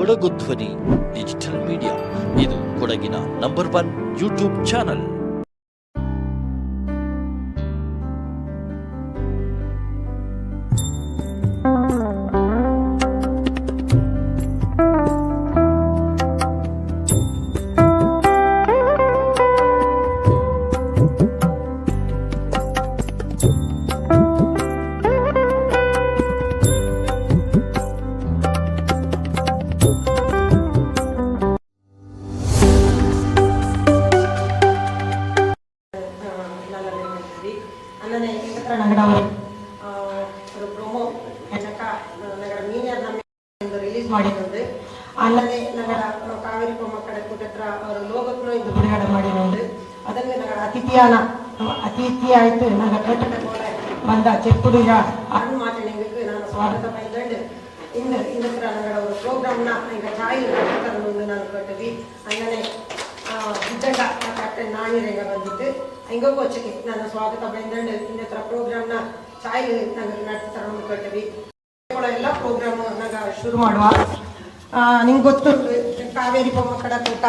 ಕೊಡಗು ಧ್ವನಿ digital media. ಇದು ಕೊಡಗಿನ ನಂಬರ್ 1 ಯೂಟ್ಯೂಬ್ ಚಾನಲ್. ರಿಲೀಸ್ ಮಾಡಿರೋದು ಅಲ್ಲದೆ ನಗರ ಕಾವೇರಿ ಮಕ್ಕಳ ಕೂಟತ್ರ ಅವರು ಲೋಗತ್ನ ಇದು ಬಿಡುಗಡೆ ಮಾಡಿರೋದು ಅದನ್ನು ನಗರ ಅತಿಥಿ ಆಯ್ತು ನನ್ನ ಕಟ್ಟಡ ಬಂದ ಚೆಕ್ಕುಡಿಗ ಅರುಣ್ ಮಾತಾಡಿಂಗಕ್ಕೆ ನಾನು ಸ್ವಾಗತ ಬಯಸಿದೆ. ಇನ್ನತ್ರ ನಗರ ಅವರು ಪ್ರೋಗ್ರಾಮ್ನ ಈಗ ಚಾಯಿ ಒಂದು ನಾನು ಕಟ್ಟಿವಿ അങ്ങനെ ಇದ್ದಂಗ ಕಟ್ಟೆ ನಾಣಿರಂಗ ಬಂದಿತ್ತು ಹಿಂಗೋಗಿ ವಚ್ಚಕ್ಕೆ ನಾನು ಸ್ವಾಗತ ಬಯಸಿದೆ. ಇನ್ನತ್ರ ಪ್ರೋಗ್ರಾಮ್ನ ಚಾಯಿ ನಂಗೆ ನಡೆಸ್ತಾರೆ ಒಂದು ಕಟ್ಟಿವಿ ಎಲ್ಲ ಪ್ರೋಗ್ರಾಮ್ ನಾಗ ಶುರು ಮಾಡುವ. ನಿಮ್ಗೆ ಗೊತ್ತು ಕಾವೇರಿ ಮಕ್ಕಳ ಕೂಟ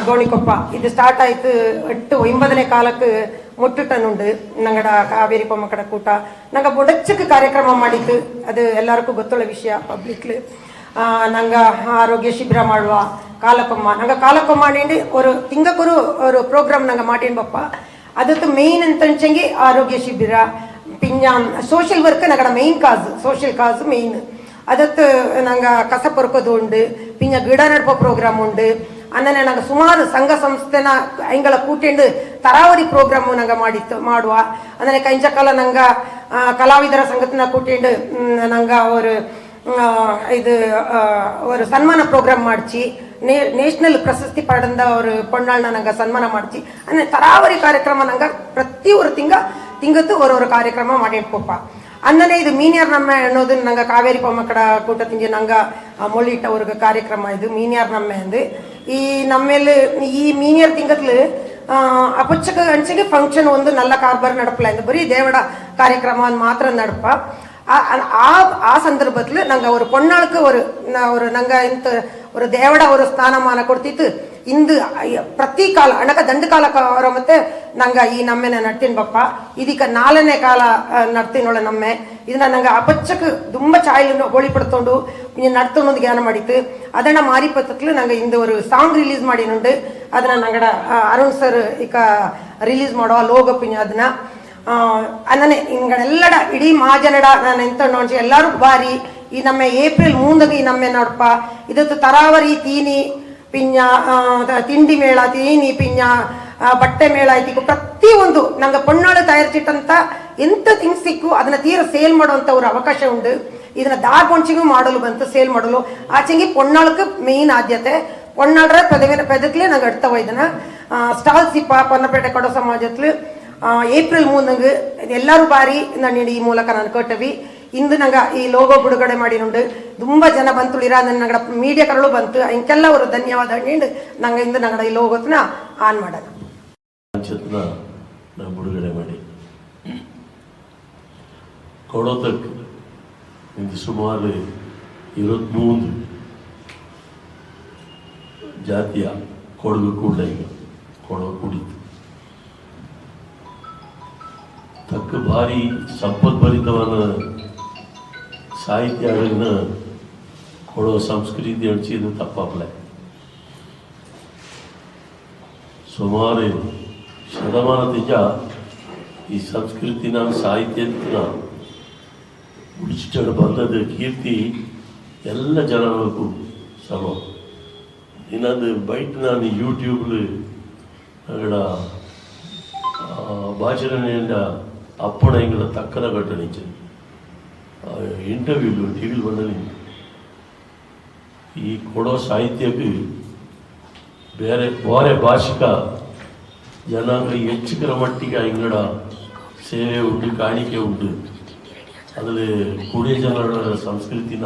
ಗೋಣಿಕೊಪ್ಪ ಇದು ಸ್ಟಾರ್ಟ್ ಆಯ್ತು 8 ಕಾಲಕ್ಕೆ ಮುಟ್ಟುಟನುಂಡು ನಂಗಡ ಕಾವೇರಿ ಮಕ್ಕಳ ಕೂಟ ನಂಗೆ ಬೊಡಚ್ಚಕ್ಕೆ ಕಾರ್ಯಕ್ರಮ ಮಾಡಿತ್ತು. ಅದು ಎಲ್ಲರಿಗೂ ಗೊತ್ತುಳ್ಳ ವಿಷಯ ಪಬ್ಲಿಕ್ಲಿ. ನಂಗೆ ಆರೋಗ್ಯ ಶಿಬಿರ ಮಾಡುವ ಕಾಲಕೊಮ್ಮ ನಂಗೆ ಕಾಲಕೊಮ್ಮ ಮಾಡಿ ஒரு ತಿಂಗಕ್ಕೂರು ஒரு ಪ್ರೋಗ್ರಾಮ್ ನಂಗೆ ಮಾಡಿನ ಬಪ್ಪ. ಅದಕ್ಕೆ ಮೇಯ್ನ್ ಅಂತಂಚಂಗಿ ಆರೋಗ್ಯ ಶಿಬಿರ പിന്നെ സോഷ്യൽ വർക്ക് ഞങ്ങളുടെ മെയിൻ കാസ് സോഷ്യൽ കാസ് മെയിൻ ಅದತ್ತು ನಂಗೆ ಕಸ ಪೊರ್ಕೋದು ಉಂಡು പിന്നെ ಗಿಡ ನಡುವ ಪ್ರೋಗ್ರಾಮ್ ಉಂಡು ಅನ್ನನೆ ನಂಗೆ ಸುಮಾರು ಸಂಘ ಸಂಸ್ಥೆನ ಎಂಗಳ ಕೂಟಿಂಡು ತರಾವರಿ ಪ್ರೋಗ್ರಾಮು ನಂಗೆ ಮಾಡುವ ಅಂದರೆ ಕಂಚ ಕಾಲ ನಂಗೆ ಕಲಾವಿದರ ಸಂಘಟನೆ ಕೂಟಿಂಡು ನಂಗೆ ஒரு ಸನ್ಮಾನ ಪ್ರೋಗ್ರಾಮ್ ಮಾಡಿಸಿ ನೇಷನಲ್ ಪ್ರಶಸ್ತಿ ಪಡೆದ ஒரு பொண்ணாள்ನ ನಂಗೆ ಸನ್ಮಾನ ಮಾಡಿಸಿ ಅಂದರೆ ತರಾವರಿ ಕಾರ್ಯಕ್ರಮ ನಂಗೆ ಪ್ರತಿ ஒரு ತಿಂಗತ್ತು ஒரு ಕಾರ್ಯಕ್ರಮ ಮಾಡಿಟ್ಕೊಪ್ಪ. ಅಂದನೆ ಇದು ಮೀನಿಯರ್ ನಮ್ಮೆ ಅನ್ನೋದು ನಂಗೆ ಕಾವೇರಿ ಮಕ್ಕಳ ಕೂಟ ತಿಂಜಿ ನಂಗೆ ಮೊಳ್ಳಿಟ್ಟ ಅವ್ರಿಗೆ ಕಾರ್ಯಕ್ರಮ ಇದು ಮೀನಿಯರ್ ನಮ್ಮೆ ಅಂದು ಈ ನಮ್ಮೇಲೆ ಈ ಮೀನಿಯರ್ ತಿಂಗತ್ಲು ಅಪಚ್ಚಕ ಅಂಚೆಗೆ ಫಂಕ್ಷನ್ ಒಂದು ನಲ್ಲ ಕಾರ್ಬಾರ್ ನಡಪಲ ಎಂದು ಬರೀ ದೇವಡ ಕಾರ್ಯಕ್ರಮ ಮಾತ್ರ ನಡಪ. ಆ ಸಂದರ್ಭದಲ್ಲಿ ನಂಗೆ ஒரு பொண்ணாளுக்கு ஒரு ನಂಗೆ ಇಂತ ஒரு ದೇವಡ ஒரு ಸ್ಥಾನಮಾನ ಕೊಡ್ತಿತ್ತು. ಇಂದು ಪ್ರತಿ ಕಾಲ ಅಣಕ ದಂಡು ಕಾಲ ಅವರ ಮತ್ತೆ ನಂಗೆ ಈ ನಮ್ಮೆನ ನಡ್ತೀನಿ ಬಪ್ಪ. ಇದೀಗ 4ನೇ ಕಾಲ ನಡ್ತೀನೊಳ ನಮ್ಮೆ ಇದನ್ನ ನಂಗೆ ಅಪಚ್ಚಕ್ಕೆ ತುಂಬ ಚಾಯಲು ಹೋಳಿ ಪಡ್ಕೊಂಡು ನಡ್ತೊಂದು ಜ್ಞಾನ ಮಾಡಿತ್ತು. ಅದನ್ನ ಮಾರಿಪತ್ತಲು ನಂಗೆ ಇಂದು ஒரு ಸಾಂಗ್ ರಿಲೀಸ್ ಮಾಡಿನುಂಡು ಅದನ್ನ ನಂಗಡ ಅರುಣ್ ಸರ್ ಈಗ ರಿಲೀಸ್ ಮಾಡುವ ಲೋಗೋ ಪಿಂಜ ಅದನ್ನ ಅನ್ನನೆ ಹಿಂಗಳೆಲ್ಲಡ ಇಡೀ ಮಹಾಜನಡ ನಾನು ಎಂತ ನೋಡಿ ಎಲ್ಲರೂ ಬಾರಿ ಈ ನಮ್ಮ ಏಪ್ರಿಲ್ 3 ಈ ನಮ್ಮೆ ನೋಡಪ್ಪ ಇದತ್ತು ತರಾವರಿ ತೀನಿ ಪಿಂಜ ತಿಂಡಿ ಮೇಳ ತೀನಿ ಪಿಂಜ ಬಟ್ಟೆ ಮೇಳ ಐತಿಕು ಪ್ರತಿಯೊಂದು ನಂಗೆ ಪೊಣ್ಣಾಳು ತಯಾರಿಸಿಟ್ಟಂತ ಎಂತ ಥಿಂಗ್ಸ್ ಸಿಕ್ಕು ಅದನ್ನ ತೀರ ಸೇಲ್ ಮಾಡುವಂತ ಒಂದು ಅವಕಾಶ ಉಂಟು. ಇದನ್ನ ದಾರ್ಪೊಂಚಿಗೂ ಮಾಡಲು ಬಂತು ಸೇಲ್ ಮಾಡಲು ಆಚೆಂಗಿ ಪೊಣ್ಣಾಳಕ್ಕೆ ಮೇನ್ ಆದ್ಯತೆ ಪೊಣ್ಣಾಳ್ರ ಪೆದಕ್ಲೆ ನಂಗೆ ಅಡ್ತವ ಇದನ್ನ ಸ್ಟಾಲ್ ಸಿಪ್ಪ ಪೊನ್ನಪೇಟೆ ಕೊಡೋ ಸಮಾಜತ್ಲು ಏಪ್ರಿಲ್ 3 ಎಲ್ಲರೂ ಬಾರಿ ನಾನು ಈ ಮೂಲಕ ನಾನು ಕಟ್ಟವಿ. ಇಂದು ನಂಗೆ ಈ ಲೋಗೋ ಬಿಡುಗಡೆ ಮಾಡಿನುಂಡು ತುಂಬ ಜನ ಬಂತು ಇರ ನಂಗಡ ಮೀಡಿಯಾಗಳು ಬಂತು ಇಂಕೆಲ್ಲ ಅವರು ಧನ್ಯವಾದ ನೀಡು ನಂಗೆ ಇಂದು ನಂಗಡ ಈ ಲೋಗೋತ್ನ ಆನ್ ಮಾಡೋಣ ಬಿಡುಗಡೆ ಮಾಡಿ ಕೊಡೋದಕ್ಕೆ ಇಂದು ಸುಮಾರು 23 ಜಾತಿಯ ಕೊಡಗು ಕೂಡ ಕೊಡಗು ಕುಡಿತು ತಕ್ಕ ಭಾರಿ ಸಂಪದ್ಭರಿತವಾದ ಸಾಹಿತ್ಯ ಕೊಡೋ ಸಂಸ್ಕೃತಿ ಅಡಿಸಿದ್ದು ತಪ್ಪಾಗಲೇ ಸುಮಾರು ಶತಮಾನದಿಂದ ಈ ಸಂಸ್ಕೃತಿನ ಸಾಹಿತ್ಯನ ಉಳಿಸಿಟ್ಟು ಬಂದದ ಕೀರ್ತಿ ಎಲ್ಲ ಜನಗಳಿಗೂ ಸಮ. ಇನ್ನೊಂದು ಬೈಟ್ ನಾನು ಯೂಟ್ಯೂಬ್ಲು ಅಗಡ ಭಾಷಣೆಯಿಂದ ಅಪ್ಪಣ ಎಂಗಳ ತಕ್ಕನ ಘಟನೆ ಇಂಟರ್ವ್ಯೂಲು ಟಿವಿಲಿ ಬಂದಲ್ಲಿ ಈ ಕೊಡೋ ಸಾಹಿತ್ಯಕ್ಕೆ ಬೇರೆ ಭಾಷಿಕ ಜನಾಂಗ ಹೆಚ್ಚಿನ ಮಟ್ಟಿಗೆ ಇಂಗಡ ಸೇವೆ ಉಂಟು ಕಾಣಿಕೆ ಉಂಟು. ಅದರಲ್ಲಿ ಕೂಡಿಯ ಜನರ ಸಂಸ್ಕೃತಿನ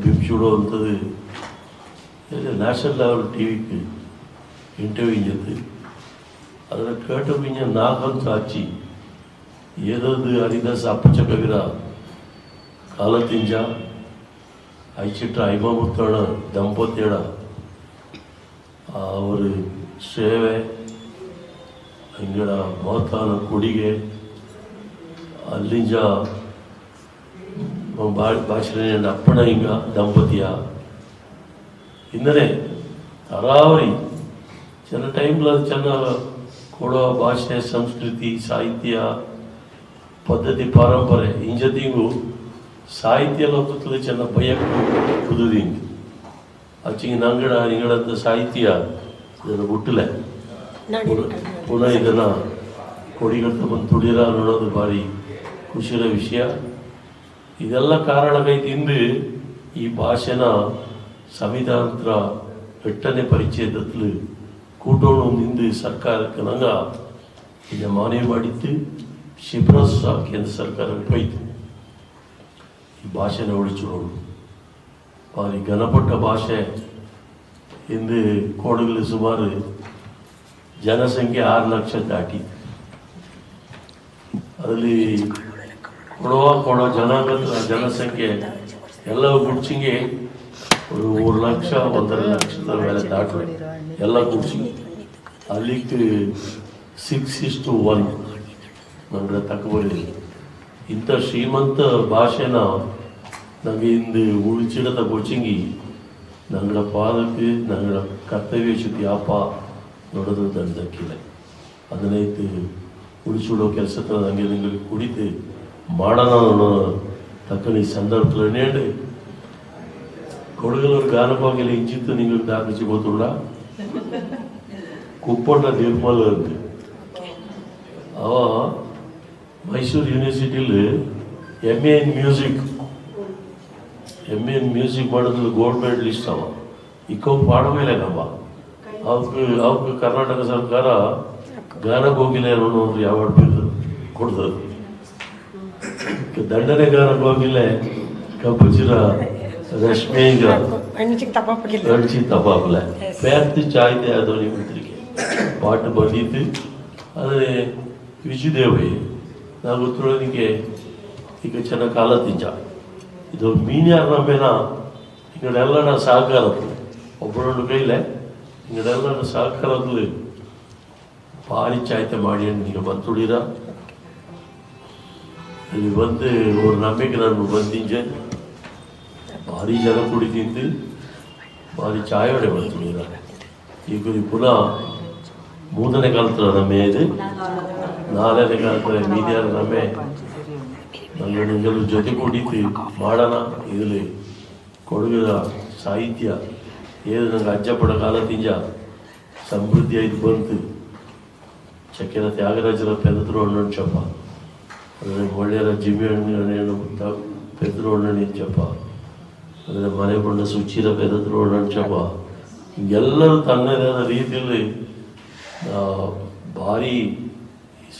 ಬಿಂಬಿಸಿಡುವಂಥದ್ದು ನ್ಯಾಷನಲ್ ಲೆವೆಲ್ ಟಿವಿಗೆ ಇಂಟರ್ವ್ಯೂ ചെയ്ത് அதில் கேட்டவங்க நாகம் சாட்சி ஏதாவது ஹரிதாஸ் அப்பச்ச கவிரா காலத்திஞ்சா അയച്ചിട്ട് അയ്മമുത്തണ ദമ്പതിയുടെ ಆ ஒரு ಸೇವೆ ಹಿಂಗಡ ಮಹತ್ವನ ಕೊಡುಗೆ ಅಲ್ಲಿಂದ ಭಾಷೆ ಅಪ್ಪಣ ಹಿಂಗ ದಂಪತಿಯ ಇಂದನೆ ತರಾವರಿ ಚೆನ್ನ ಟೈಮ್ಲ ಚೆನ್ನ ಕೊಡೋ ಭಾಷೆ ಸಂಸ್ಕೃತಿ ಸಾಹಿತ್ಯ ಪದ್ಧತಿ ಪರಂಪರೆ ಇಂಜತಿಗೂ ಸಾಹಿತ್ಯ ಲೋಕದಲ್ಲಿ ಚೆನ್ನ ಭಯಕ್ಕೂ ಕುದುದಿಂಗ್ ಅಚ್ಚಿಗೆ ನಂಗಡ ನಿಂಗಡಂತ ಸಾಹಿತ್ಯ ಇದನ್ನು ಬಿಟ್ಟಲೆ ಪುನಃ ಇದನ್ನು ಕೊಡಿಗಂತ ಬಂದು ತುಳಿರ ಅನ್ನೋದು ಭಾರಿ ಖುಷಿಯ ವಿಷಯ. ಇದೆಲ್ಲ ಕಾರಣಕ್ಕೈತಿ ಇಂದು ಈ ಭಾಷೆನ ಸಂವಿಧಾನದ 8ನೇ ಪರಿಚಯದಲ್ಲಿ ಕೂಟೋಣ ನಿಂದು ಸರ್ಕಾರಕ್ಕೆ ನಂಗ ಇದನ್ನು ಮನವಿ ಮಾಡಿತ್ತು. ಶಿಫ್ರಸ್ ಕೇಂದ್ರ ಸರ್ಕಾರಕ್ಕೆ ಹೋಯ್ತು ಈ ಭಾಷೆನ ಉಳಿಸಿಕೊಳ್ಳೋದು. ಭಾರಿ ಘನಪಟ್ಟ ಭಾಷೆ. ಹಿಂದೆ ಕೋಡಗಲ್ಲಿ ಸುಮಾರು ಜನಸಂಖ್ಯೆ 6 ಲಕ್ಷ ದಾಟಿ. ಅದರಲ್ಲಿ ಕೊಡೋ ಜನಾಂಗದ ಜನಸಂಖ್ಯೆ ಎಲ್ಲವೂ ಗುಡ್ಸಿಂಗೆ ಒಂದು 3 ಲಕ್ಷ 1.5 ಲಕ್ಷದ ಮೇಲೆ ದಾಟು ಎಲ್ಲ ಗುಡ್ಸಿಂಗೆ ಅಲ್ಲಿಗೆ 6:1 ನಮ್ಗೆ ತಗೊಳ್ಳಿ. ಇಂಥ ಶ್ರೀಮಂತ ಭಾಷೆನ ನಮಗೆ ಇಂದು ಉಳಿಚಿಡದ ಕೊಚ್ಚಿಂಗಿ ನಂಗಳ ಪಾದಕ್ಕೆ ನಂಗಳ ಕರ್ತವ್ಯ ಶುದ್ಧಿ ಅಪ್ಪ ನೋಡೋದು ದಂಡಕ್ಕಿಲ್ಲ. ಅದನ್ನೈತು ಉಳಿಸಿಡೋ ಕೆಲಸದ ನಂಗೆ ನಿಮಗೆ ಕುಡಿತು ಮಾಡೋಣ ಅನ್ನೋ ತಕ್ಕನಿ ಸಂದರ್ಭದಲ್ಲಿ ಕೊಡಗಲವ್ರ ಗಾನಭಾಗಿಲ್ಲ ಇಂಚಿತ್ತು ನಿಮಗೆ ದಾಖಲಿಸಿ ಗೊತ್ತುಂಡ ಕುಪ್ಪೊಂಡ ನಿರ್ಮಲ್ ಅಂತ ಅವ ಮೈಸೂರು ಯೂನಿವರ್ಸಿಟಿಲಿ MA in ಮ್ಯೂಸಿಕ್ ಮಾಡೋದ್ರಲ್ಲಿ ಗೋಲ್ಡ್ ಮೆಡಲಿಸ್ಟ್ ಅವ ಇಕ್ಕವು ಪಾಡಮೇಲೆ ನಮ್ಮ ಅವಕ್ಕೆ ಕರ್ನಾಟಕ ಸರ್ಕಾರ ಗಾನ ಹೋಗಿಲ್ಲ ಅನ್ನೋ ಒಂದು ಅವಾರ್ಡ್ ಕೊಡ್ತದೆ. ದಂಡನೆ ಗಾನ ಹೋಗಿಲ್ಲ ಕಬ್ಬುಚಿರ ರಶ್ಮಿಗ ಅಡಿಸಿ ತಪ್ಪಾಗಲ್ಲ ಪ್ಯಾರ್ತಿ ಚಾಯ್ದೆ ಅದೊಂದು ಪತ್ರಿಕೆ ಪಾಠ ಬಂದಿತ್ತು. ಅದೇ ವಿಜಯದೇವಿ ನಾವು ಗೊತ್ತೊಳನಿಗೆ ಈಗ ಚೆನ್ನಾಗಿ ಕಾಲ ತಿಂಚ ಇದು ಮೀನ್ಯಾರ ನಮ್ಮೇನ ಹಿಂಗಡೆಲ್ಲ ಸಹಕಾರ ಒಬ್ಬರೊಂದು ಕೈಲೆ ಹಿಂಗಡೆಲ್ಲ ಸಹಕಾರದಲ್ಲಿ ಭಾರಿ ಚಾಯ್ತೆ ಮಾಡಿ ನೀವು ಬಂದುಡಿರ ಅಲ್ಲಿ ಬಂದು ಅವ್ರ ನಂಬಿಕೆ ನಾನು ಬಂದಿಂಜೆ ಭಾರಿ ಜನ ಕುಡಿ ತಿಂದು ಭಾರಿ ಚಾಯೋಡೆ ಬಂದುಡಿರ. ಈಗ ಪುನಃ 3ನೇ ಕಾಲತ್ರ ನಮ್ಮೆ ಇದು 4ನೇ ಕಾಲತ್ರ ಮೀನ್ಯಾರ ನಮ್ಮೆ ನಂಗೆ ಜೊತೆ ಕುಡಿತು ಮಾಡೋಣ. ಇದರಲ್ಲಿ ಕೊಡಗದ ಸಾಹಿತ್ಯ ಏದು ನಂಗೆ ಅಜ್ಜಪಡ ಕಾಲ ತಿಂಜ ಸಮೃದ್ಧಿ ಆಯ್ತು ಬಂತು. ಚಕ್ಕೆರ ತ್ಯಾಗರಾಜರ ಪೆದ್ರು ಹಣ್ಣು ಚಪ್ಪ ಅಂದರೆ ಒಳ್ಳೆಯರ ಜಿಮ್ಮಿ ಹಣ್ಣು ಪೆದ್ರು ಹಣ್ಣು ಚಪ್ಪ ಅಂದರೆ ಮನೆ ಬಣ್ಣ ಸುಚ್ಚಿರ ಪೆದ್ರು ಹಣ್ಣು ಚಪ್ಪ ಹಿಂಗೆಲ್ಲರೂ ತನ್ನದೇ ಆದ ರೀತಿಯಲ್ಲಿ ಭಾರಿ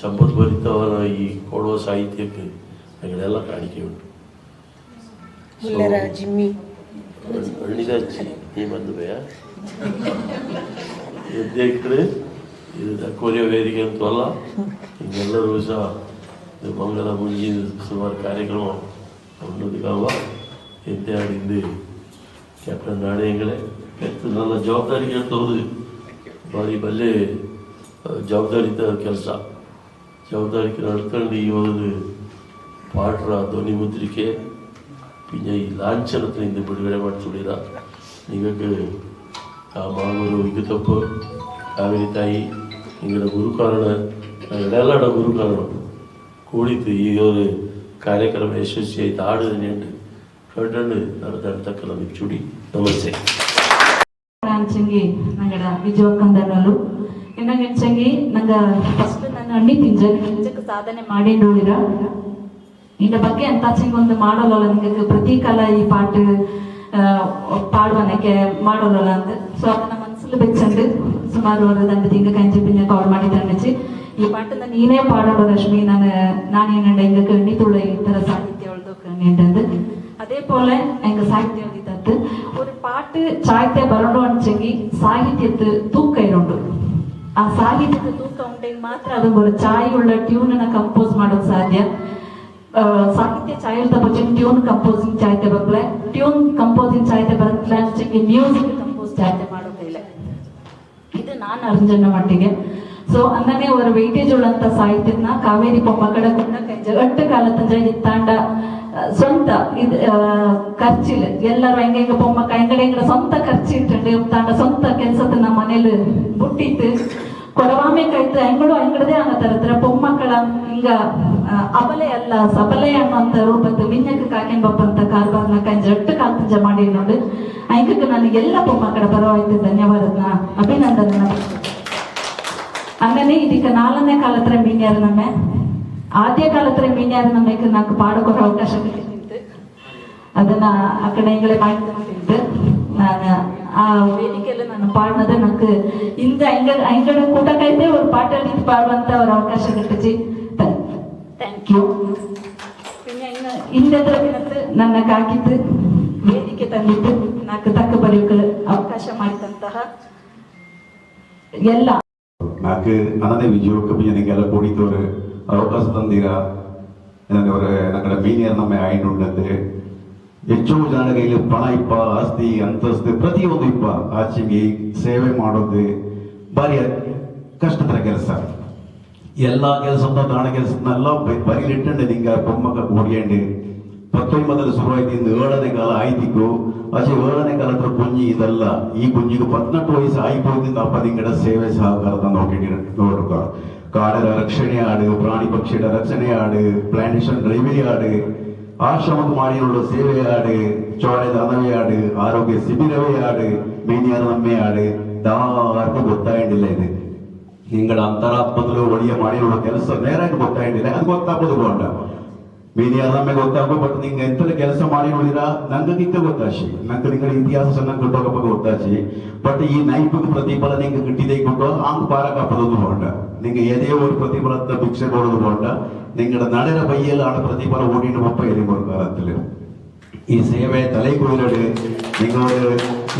ಸಂಪದ್ಭರಿತವಾದ ಈ ಕೊಡುವ ಸಾಹಿತ್ಯಕ್ಕೆ ನಗಳೆಲ್ಲ ಕಾಣಿಕೆ ಉಂಟು. ಜಿಮ್ಮಿ ಈ ಮದುವೆಯ ಎದ್ದೇಕ್ರೆ ಇದು ಕೊರಿಯ ವೇದಿಕೆ ಅಂತೂ ಅಲ್ಲ. ಹಿಂಗೆಲ್ಲರೂ ಸಹ ಮಂಗಲ ಮುಂಜಿನ ಸುಮಾರು ಕಾರ್ಯಕ್ರಮ ಉಂಟುವ ಎಂತೆ ಆಡಿಂದು ಕ್ಯಾಪ್ಟನ್ ನಾಣೆಗಳೇ ಎತ್ತು ನನ್ನ ಜವಾಬ್ದಾರಿ ಹೇಳ್ತೋದು ಭಾರಿ ಬಲ್ಲೆ ಜವಾಬ್ದಾರಿತ ಕೆಲಸ ಜವಾಬ್ದಾರಿಕೆ ನಡ್ಕೊಂಡು ಈ ಒಂದು ಪಾಠರ ಧ್ವನಿ ಮುದ್ರಿಕೆ പിന്നെ ഈ ലാഞ്ചനത്തിനിന്ന് ಬಿಡುಗಡೆ ಮಾಡ್ತಿದ್ದೀರ. നിങ്ങൾക്ക് ಆ ಮಾಗೂರು ಇಗತಪ್ಪು ಕಾವೇರಿ ತಾಯಿ ಹಿಂಗಡ ಗುರುಕಾರಣ ಎಲ್ಲಡ ಗುರುಕಾರಣ ಕೂಡಿತು ಈ ಒಂದು ಕಾರ್ಯಕ್ರಮ ಯಶಸ್ವಿ ಆಯ್ತು. ಆಡುದು ನೆಂಟು ಕಟ್ಟಂಡು ನಾನು ತಕ್ಕ ನಮಗೆ ಚುಡಿ ನಮಸ್ತೆ ಅಂಚಂಗಿ ನಂಗಡ ವಿಜಯಕ್ಕಂದನಲು ಇನ್ನಂಗಂಚಂಗಿ ನಂಗ ಫಸ್ಟ್ ನನ್ನ ಅಣ್ಣಿ ತಿಂಜಕ್ಕೆ ಸಾಧನೆ ಮಾಡಿಂಡೋಳಿರ ಇದರ ಬಗ್ಗೆ ಅಂತಾಚಂಗಿ ಒಂದು ಮಾಡೋಲ್ಲ ನಿಮಗೆ ಪ್ರತಿ ಕಾಲ ಈ ಪಾಠ ಪಾಡುವನಕ್ಕೆ ಮಾಡೋಲ್ಲ ಅಂತ ಸೊ ಅದನ್ನ ಮನಸ್ಸಲ್ಲಿ ಬೆಚ್ಚಂಡು ಸುಮಾರು ಒಂದು ತಿಂಗ ಕಂಚಿ ಪಿಂಜ ಕಾಲ್ ಮಾಡಿದ್ದೆ ಈ ಪಾಠದ ನೀನೇ ಪಾಡೋಲ್ಲ ರಶ್ಮಿ ನಾನೇನಂಡ ಹಿಂಗ ಕಣ್ಣಿ ತುಳ ಈ ತರ ಸಾಹಿತ್ಯ ಉಳ್ದು ಕಣ್ಣಿಂಡದು அதே போல எங்க சாகித்யம் எழுதித்தது ஒரு பாட்டு சாகித்ய ಬರಡು ಅಂಚಂಗಿ ಸಾಹಿತ್ಯದ ತೂಕ ಇರೋದು. ಆ ಸಾಹಿತ್ಯದ ತೂಕ ಉಂಟೆಗೆ ಮಾತ್ರ ಅದು ಒಂದು ಚಾಯಿ ಉಳ್ಳ ಟ್ಯೂನ್ ಅನ್ನ ಕಂಪೋಸ್ ಮಾಡೋದು ಸಾಧ್ಯ. ಸಾಹಿತ್ಯ ಚಾಯಲ್ದ ಬಜೆಟ್ ಟ್ಯೂನ್ ಕಂಪೋಸಿಂಗ್ ಚಾಯ್ತೆ ಬಗ್ಲೆ ಟ್ಯೂನ್ ಕಂಪೋಸಿಂಗ್ ಚಾಯ್ತೆ ಬರತ್ಲೆ ಅಂಚೆಗೆ ಮ್ಯೂಸಿಕ್ ಕಂಪೋಸ್ ಚಾಯ್ತೆ ಮಾಡೋದಿಲ್ಲ ಇದು ನಾನು ಅರ್ಜನ ಮಟ್ಟಿಗೆ. ಸೊ ಅನ್ನನೇ ಅವರ ವೆಯ್ಟೇಜ್ ಉಳ್ಳಂತ ಸಾಹಿತ್ಯನ ಕಾವೇರಿ ಪೊಮ್ಮಕಡ ಗುಂಡ ಕಂಜ ಎಟ್ಟು ಕಾಲತ್ತಂಜ ಇತ್ತಾಂಡ ಸ್ವಂತ ಇದು ಖರ್ಚಿಲ್ ಎಲ್ಲರೂ ಹೆಂಗ ಪೊಮ್ಮಕ್ಕ ಹೆಂಗಡೆ ಸ್ವಂತ ಖರ್ಚಿಟ್ಟು ತಾಂಡ ಸ್ವಂತ ಕೆಲ್ಸದ ನಮ್ಮ ಮನೇಲಿ ಬುಟ್ಟಿತ್ತು ಕೊಡವಾಮೆ ಕೈತು ಹೆಂಗಡದೇ ಅನ್ನತರ ಪೊಮ್ಮಕ್ಕಳ ಹಿಂಗ ಅಬಲೆ ಅಲ್ಲ ಸಬಲೆ ಅನ್ನುವಂತ ರೂಪದ ಮಿನ್ನಕ್ಕೆ ಕಾಕೆನ್ ಬಪ್ಪಂತ ಕಾರ್ಬಾರ್ನ ಕಂಜ ಎಟ್ಟು ಕಾಲ್ತಂಜ ಮಾಡಿ ನೋಡಿ ಐಕಕ್ಕೆ ನನಗೆ ಎಲ್ಲ ಪೊಮ್ಮಕ್ಕಳ ಪರವಾಯ್ತು ಧನ್ಯವಾದನ ಅಭಿನಂದನ. അങ്ങനെ ಇದಕ್ಕೆ 4ನೇ ಕಾಲತ್ರ ಮೀನ್ಯಾರ ನಮ್ಮೆ ಆದ್ಯ ಕಾಲತ್ರ ಮೀನ್ಯಾರ ನಮ್ಮಕ್ಕೆ ನಾಲ್ಕು ಪಾಡಕೊರ ಅವಕಾಶ ಸಿಕ್ಕಿತ್ತು. ಅದನ್ನ ಆ ಕಡೆ ಹೆಂಗಳೇ ಮಾಡ್ತಿತ್ತು. ನಾನು ಆ ವೇದಿಕೆಯಲ್ಲಿ ನಾನು ಪಾಡ್ನದ ನನಗೆ ಇಂದ ಐಂಗಡ ಕೂಟಕ್ಕೈತೆ ஒரு ಪಾಠ எழுதி பாடுವಂತ ஒரு ಅವಕಾಶ கிட்டுச்சு. Thank you. ಇಂದದ್ರ ನನ್ನ ಕಾಕಿದ್ದು ವೇದಿಕೆ ತಂದಿದ್ದು ನಾಲ್ಕು ತಕ್ಕ ಬರೆಯೋಕೆ ಅವಕಾಶ ಮಾಡಿದಂತಹ ಎಲ್ಲ నాకు అననే విజయోక బియ్యనికెల కూడితోరు అవకాశం ತಂದಿರ ಏನಂದ್ರೆ ನಗಡ ಮೀನಿಯರ್ ನಮ್ಮ ಆಯ್ನು ಉಂಡಂತೆ ಹೆಚ್ಚು ಜನರ ಕೈಲಿ ಪಣ ಇಪ್ಪ ಆಸ್ತಿ ಅಂತಸ್ತು ಪ್ರತಿಯೊಂದು ಇಪ್ಪ ಆಚೆಗೆ ಸೇವೆ ಮಾಡೋದು ಭಾರಿ ಕಷ್ಟದ ಕೆಲಸ. ಎಲ್ಲ ಕೆಲಸದ ದಾಣ ಕೆಲಸನೆಲ್ಲ ಬರಿಲಿಟ್ಟಂಡೆ ನಿಂಗ ಬೊಮ್ಮಗ ಕೂಡಿಯಂಡು 19 ಶುರುವಾಯ್ತು 7ನೇ ಕಾಲ ಆಯ್ತಿಗೂ ಅಚೆ 7ನೇ ಕಾಲ ಹತ್ರ ಕುಂಜಿ ಇದಲ್ಲ ಈ ಕುಂಜಿಗೆ 18 ವಯಸ್ಸು ಆಯ್പോದಿಂದ ಅಪ್ಪ ನಿಂಗಡ ಸೇವೆ ಸಹಕಾರದ ನೋಡುಕ ಕಾಡರ ರಕ್ಷಣೆ ಆಡು ಪ್ರಾಣಿ ಪಕ್ಷಿಗಳ ರಕ್ಷಣೆ ಆಡು ಪ್ಲಾಂಟೇಶನ್ ಡ್ರೈವರಿ ಆಡು ಆಶ್ರಮದ ಮಾಡಿനുള്ള ಸೇವೆ ಆಡು ಚೋಳದ ಅನವೇ ಆಡು ಆರೋಗ್ಯ ಶಿಬಿರವೇ ಆಡು ಮೀನಿಯರ ನಮ್ಮೆ ಆಡು ದಾರ್ಕು ಗೊತ್ತಾಯಿಲ್ಲ ಇದು ಹಿಂಗಡ ಅಂತರಾತ್ಮದಲ್ಲೂ ಒಳಿಯ ಮಾಡಿರುವ ಕೆಲಸ ನೇರಾಗಿ ಗೊತ್ತಾಯಿಲ್ಲ ಅದು ಗೊತ್ತಾಗೋದು ಗೊಂಡ ಮೀನಿಯರ್ ನಮಗೆ ಗೊತ್ತಾಗೋ ಬಟ್ ನಿಂಗೆ ಎಂತೆಲ್ಲ ಕೆಲಸ ಮಾಡಿ ನೋಡಿರ ನಂಗೆ ಗೊತ್ತಾಶಿ ನಂಗೆ ನಿಂಗಳ ಇತಿಹಾಸ ಚೆನ್ನಾಗಿ ಕೊಟ್ಟೋಗಪ್ಪ ಗೊತ್ತಾಚಿ ಬಟ್ ಈ ನೈಪಿಕ ಪ್ರತಿಫಲ ನಿಂಗೆ ಗಿಟ್ಟಿದೆ ಕೊಟ್ಟು ಆಂಗ್ ಪಾರಕಾಪದೊಂದು ಹೊಂಡ ನಿಂಗೆ ಏದೇ ಒಂದು ಪ್ರತಿಫಲದ ಭಿಕ್ಷೆ ಕೊಡೋದು ಹೊಂಡ ನಿಂಗಡ ನಡೆರ ಬೈಯಲ್ಲ ಆಡ ಪ್ರತಿಫಲ ಓಡಿನ ಒಪ್ಪ ಎದೆ ಕೊಡ್ಕಾರತ್ತಲ್ಲ ಈ ಸೇವೆ ತಲೆ ಕೊಯ್ಲಡು ನಿಂಗ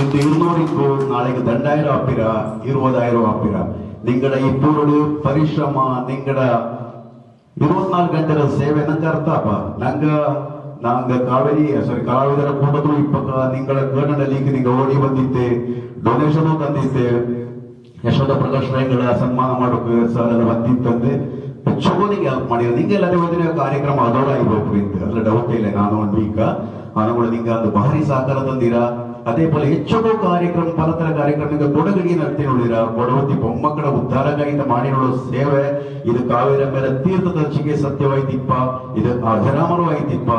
ಇಂದು 200 ನಾಳೆಗೆ 2000 ಆಪಿರ 20,000 ಆಪಿರ ನಿಂಗಡ ಈ ಪೂರ್ಣ ಪರಿಶ್ರಮ ನಿಂಗಡ 24 ಗಂಟೆಗಳ ಸೇವೆ ನಂಗೆ ಅರ್ಥಪ್ಪ ನಂಗ ಕಲಾವಿದರ ಕೂಟದು ನಿಂಗಳ ಕರ್ನಾಟಕದಲ್ಲಿ ನಿಂಗೆ ಓಡಿ ಬಂದಿದ್ದೆ ಡೊನೇಷನ್ ತಂದಿದ್ದೆ ಯಶೋಧ ಪ್ರಕಾಶ್ ರೈಗಳ ಸನ್ಮಾನ ಮಾಡೋಕೆ ಸರ್ ಎಲ್ಲ ಬಂದಿತ್ತಂದ್ರೆ ಹೆಚ್ಚೋನಿಗೆ ಹೆಲ್ಪ್ ಮಾಡಿದ್ರು ನಿಂಗೆಲ್ಲರೂ ಒಂದಿನ ಕಾರ್ಯಕ್ರಮ ಅದೋಡ ಇರ್ಬೇಕು ಇಂತ ಅದ್ರ ಡೌಟ್ ಇಲ್ಲ. ನಾನು ಒಂದು ವೀಕ ನಾನು ನಿಂಗೆ ಒಂದು ಭಾರಿ ಸಹಕಾರ ತಂದಿರ ಅದೇ ಪೋಲೆ ಹೆಚ್ಚು ಕಾರ್ಯಕ್ರಮ ಪರತರ ಕಾರ್ಯಕ್ರಮ ಕೊಡಗಡಿ ನಡ್ತಿ ನೋಡಿರ ಕೊಡವತಿ ಬೊಮ್ಮಕ್ಕಳ ಉದ್ಧಾರಗಾಯಿತ ಮಾಡಿ ನೋಡೋ ಸೇವೆ ಇದು ಕಾವೇರಿ ಮೇಲೆ ತೀರ್ಥದ ಚಿಗೆ ಸತ್ಯವಾಯ್ತಿಪ್ಪ ಇದು ಅಜರಾಮರವಾಯ್ತಿಪ್ಪ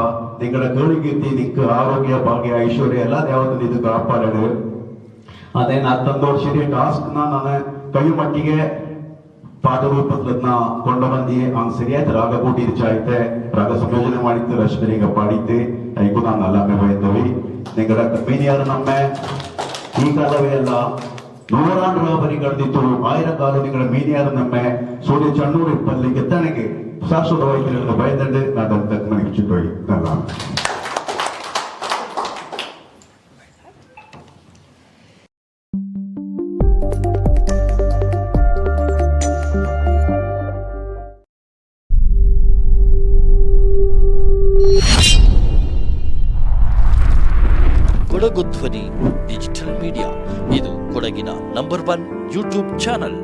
ನಿಂಗಳ ಗಳಿಗೀರ್ತಿ ನಿಂಕ ಆರೋಗ್ಯ ಭಾಗ್ಯ ಐಶ್ವರ್ಯ ಎಲ್ಲ ದೇವತೆ ಇದು ಕಾಪಾಡಡು. ಅದೇ ನಾ ತಂದೋರ್ ಶರೀರ ಟಾಸ್ಕ್ ನಾನು ಕೈ ಮಟ್ಟಿಗೆ ಪಾಠ ರೂಪದನ್ನ ಕೊಂಡ ಬಂದಿ ಹಂಗ್ ಸರಿಯಾಯ್ತು ರಾಗ ಕೂಟಿ ಚಾಯ್ತೆ ರಾಗ ಸಂಯೋಜನೆ ಮಾಡಿತ್ತು ರಶ್ಮಿಗ ಪಾಡಿದ್ದೆ ಐಕು ನಾನು ಅಲ್ಲಮ್ಮೆ ಹೋಯ್ತವಿ ನಿಂಗಡ ಮೀನಿಯಾರ ನಮ್ಮೆ ಈ ಕಾಲವೇ ಅಲ್ಲ 100 ಬರಿ ಕಳೆದಿತ್ತು 1000 ಕಾಲು ನಿಂಗಳ ಮೀನಿಯಾರ ನಮ್ಮೆ ಸೂರ್ಯ ಚಣ್ಣೂರು ಇಪ್ಪಲ್ಲಿ ಕೆತ್ತನೆಗೆ ಶಾಶ್ವತ ವೈದ್ಯರ ಭಯದಂಡೆ ನಾನು ಮನೆಗೆ ಚಿಟ್ಟೋಗಿ ನನ್ನ ಕೊಡಗು ಧ್ವನಿ ಡಿಜಿಟಲ್ ಮೀಡಿಯಾ ಇದು ಕೊಡಗಿನ ನಂಬರ್ 1 ಯೂಟ್ಯೂಬ್ ಚಾನಲ್.